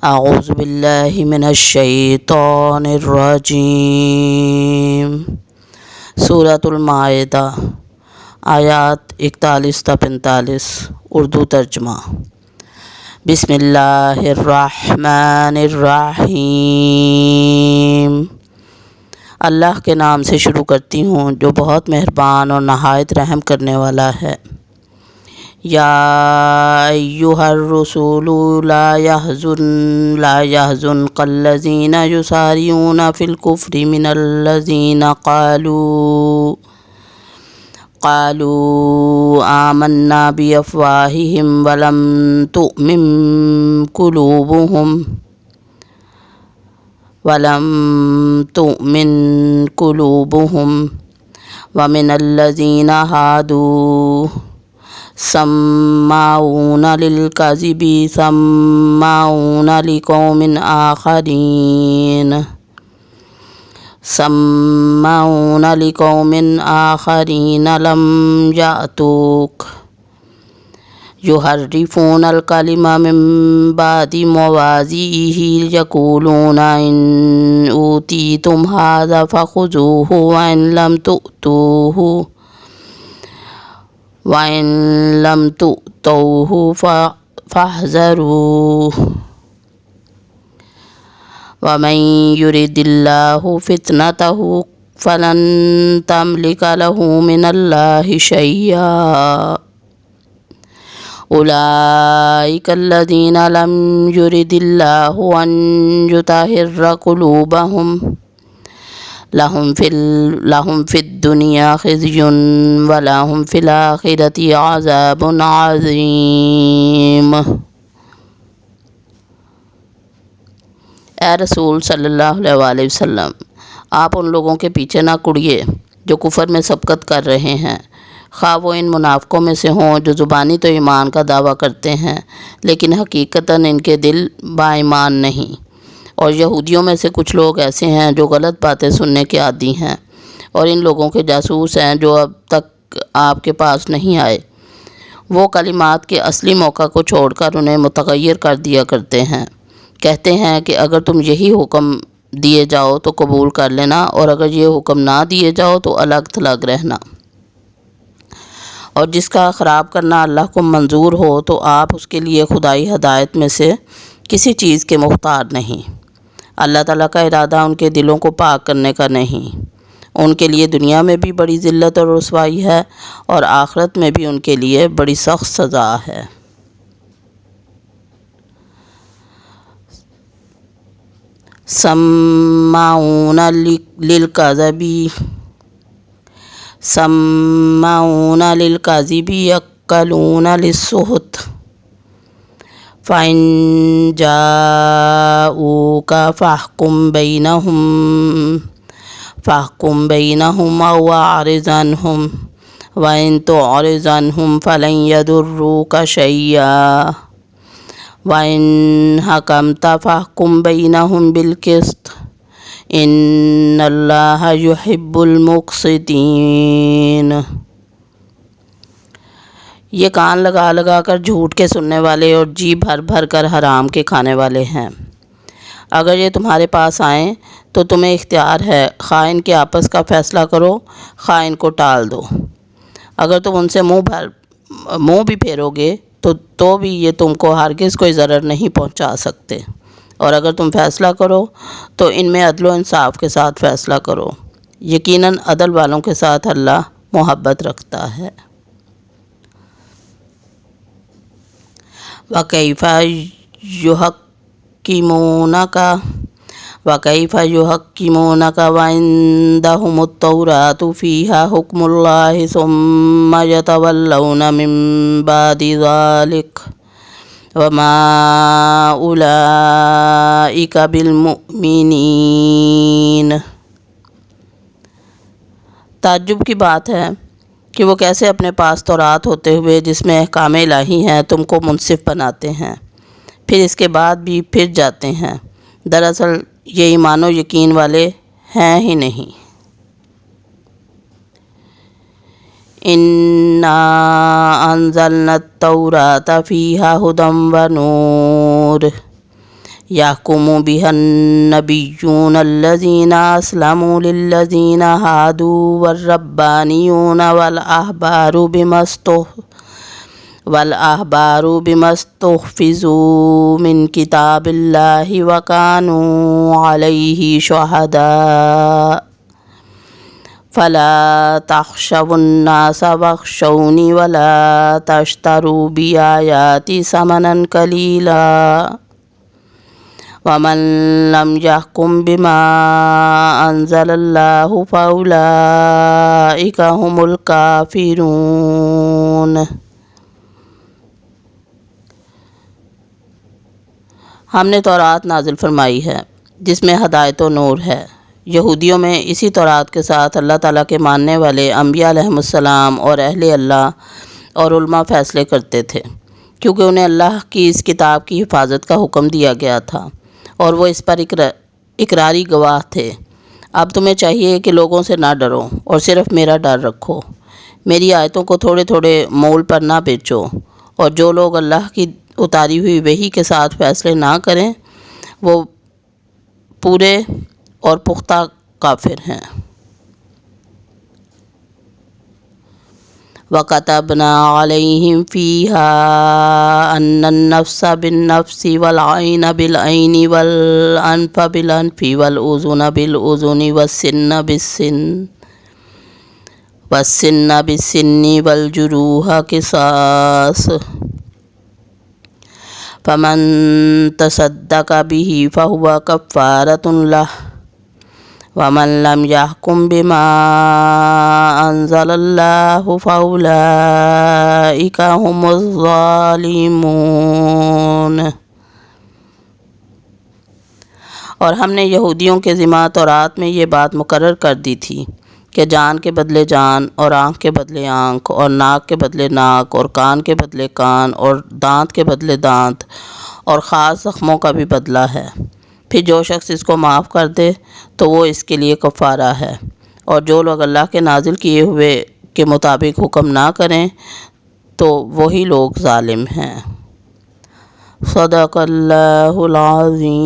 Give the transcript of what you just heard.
اعوذ باللہ من الشیطان الرجیم۔ سورۃ المائدہ، آیات 41 تا 45، اردو ترجمہ۔ بسم اللہ الرحمن الرحیم۔ اللہ کے نام سے شروع کرتی ہوں جو بہت مہربان اور نہایت رحم کرنے والا ہے۔ یا ایھا الرسول لا يحزنک الذین یسارعون فی الکفر من الذین قالوا آمنا بافواہہم ولم تؤمن قلوبہم ومن الذین ہادوا سماعون للکذب سماعون لقوم آخرین لم یأتوک یحرفون الکلم من بعد مواضعہ یقولون ان اوتیتم ھذا فخذوہ وَإِن لَّمْ تُؤْتَوْهُ فَاحْذَرُوهُ وَمَن يُرِدِ اللَّهُ فِتْنَتَهُ فَلَن تَمْلِكَ لَهُ مِنَ اللَّهِ شَيْئًا أُولَٰئِكَ الَّذِينَ لَمْ يُرِدِ اللَّهُ أَن يُطَهِّرَ قُلُوبَهُمْ لهم في الدنيا خزي ولهم في الآخرة عذاب عظيم۔ اے رسول صلی اللہ علیہ وآلہ وسلم، آپ ان لوگوں کے پیچھے نہ کڑیے جو کفر میں سبقت کر رہے ہیں، خواہ وہ ان منافقوں میں سے ہوں جو زبانی تو ایمان کا دعویٰ کرتے ہیں لیکن حقیقتاً ان کے دل با ایمان نہیں، اور یہودیوں میں سے کچھ لوگ ایسے ہیں جو غلط باتیں سننے کے عادی ہیں اور ان لوگوں کے جاسوس ہیں جو اب تک آپ کے پاس نہیں آئے۔ وہ کلمات کے اصلی موقع کو چھوڑ کر انہیں متغیر کر دیا کرتے ہیں، کہتے ہیں کہ اگر تم یہی حکم دیے جاؤ تو قبول کر لینا، اور اگر یہ حکم نہ دیے جاؤ تو الگ تھلگ رہنا، اور جس کا خراب کرنا اللہ کو منظور ہو تو آپ اس کے لیے خدائی ہدایت میں سے کسی چیز کے مختار نہیں۔ اللہ تعالیٰ کا ارادہ ان کے دلوں کو پاک کرنے کا نہیں، ان کے لیے دنیا میں بھی بڑی ذلت اور رسوائی ہے اور آخرت میں بھی ان کے لیے بڑی سخت سزا ہے۔ سماعون للکذب یأکلون للسحت فَإِن جَاءُوكَ فَاحْكُم بَيْنَهُمْ أَوْ أَعْرِضْ عَنْهُمْ وَإِن تُعْرِضْ عَنْهُمْ فَلَن يَضُرُّوكَ شَيْئًا وَإِن حَكَمْتَ فَاحْكُم بَيْنَهُمْ بِالْقِسْطِ إِنَّ اللَّهَ يُحِبُّ الْمُقْسِطِينَ۔ یہ کان لگا لگا کر جھوٹ کے سننے والے اور جی بھر بھر کر حرام کے کھانے والے ہیں۔ اگر یہ تمہارے پاس آئیں تو تمہیں اختیار ہے، خواہ ان کے آپس کا فیصلہ کرو خواہ ان کو ٹال دو۔ اگر تم ان سے منہ بھی پھیرو گے تو بھی یہ تم کو ہرگز کوئی ضرر نہیں پہنچا سکتے، اور اگر تم فیصلہ کرو تو ان میں عدل و انصاف کے ساتھ فیصلہ کرو، یقیناً عدل والوں کے ساتھ اللہ محبت رکھتا ہے۔ وَكَيْفَ يُحَكِّمُونَكَ وَعِندَهُمُ التَّوْرَاةُ فِيهَا حُكْمُ اللَّهِ ثُمَّ يَتَوَلَّوْنَ مِن بَعْدِ ذَلِكَ وَمَا أُولَئِكَ بِالْمُؤْمِنِينَ۔ تعجب کی بات ہے کہ وہ کیسے اپنے پاس تورات ہوتے ہوئے جس میں احکام الہی ہیں تم کو منصف بناتے ہیں، پھر اس کے بعد بھی پھر جاتے ہیں، دراصل یہ ایمان و یقین والے ہیں ہی نہیں۔ اِنَّا أَنزَلْنَا التَّوْرَاةَ فِيهَا هُدًى وَنُورٌ يحكم بها النبيون الذين أسلموا للذين هادوا والربانيون والأحبار بما استحفظوا من كتاب الله وكانوا عليه شهداء فلا تخشوا الناس واخشوني ولا تشتروا بآياتي ثمنا قليلا ومن لم يحكم بما أنزل الله فأولئك هم الكافرون۔ ہم نے تورات نازل فرمائی ہے جس میں ہدایت و نور ہے۔ یہودیوں میں اسی تورات کے ساتھ اللہ تعالیٰ کے ماننے والے انبیاء علیہم السلام اور اہل اللہ اور علماء فیصلے کرتے تھے، کیونکہ انہیں اللہ کی اس کتاب کی حفاظت کا حکم دیا گیا تھا اور وہ اس پر اقراری گواہ تھے۔ اب تمہیں چاہیے کہ لوگوں سے نہ ڈرو اور صرف میرا ڈر رکھو، میری آیتوں کو تھوڑے تھوڑے مول پر نہ بیچو، اور جو لوگ اللہ کی اتاری ہوئی وحی کے ساتھ فیصلے نہ کریں وہ پورے اور پختہ کافر ہیں۔ وَكَتَبْنَا عَلَيْهِمْ فِيهَا أَنَّ النَّفْسَ بِالنَّفْسِ وَالْعَيْنَ بِالْعَيْنِ وَالْأَنْفَ بِالْأَنْفِ وَالْأُذُنَ بِالْأُذُنِ وَالسِّنَّ بِالسِّنِّ وَالْجُرُوحَ قِصَاصٌ فَمَن تَصَدَّقَ بِهِ فَهُوَ كَفَّارَةٌ لَهُ وَمَن لَّمْ يَحْكُم بِمَا أَنزَلَ اللَّهُ فَأُولَئِكَ هُمُ الظَّالِمُونَ۔ اور ہم نے یہودیوں کے ذمہ تورات میں یہ بات مقرر کر دی تھی کہ جان کے بدلے جان اور آنکھ کے بدلے آنکھ اور ناک کے بدلے ناک اور کان کے بدلے کان اور دانت کے بدلے دانت اور خاص زخموں کا بھی بدلہ ہے۔ پھر جو شخص اس کو معاف کر دے تو وہ اس کے لیے کفارہ ہے، اور جو لوگ اللہ کے نازل کیے ہوئے کے مطابق حکم نہ کریں تو وہی لوگ ظالم ہیں۔ صدق اللہ العظیم۔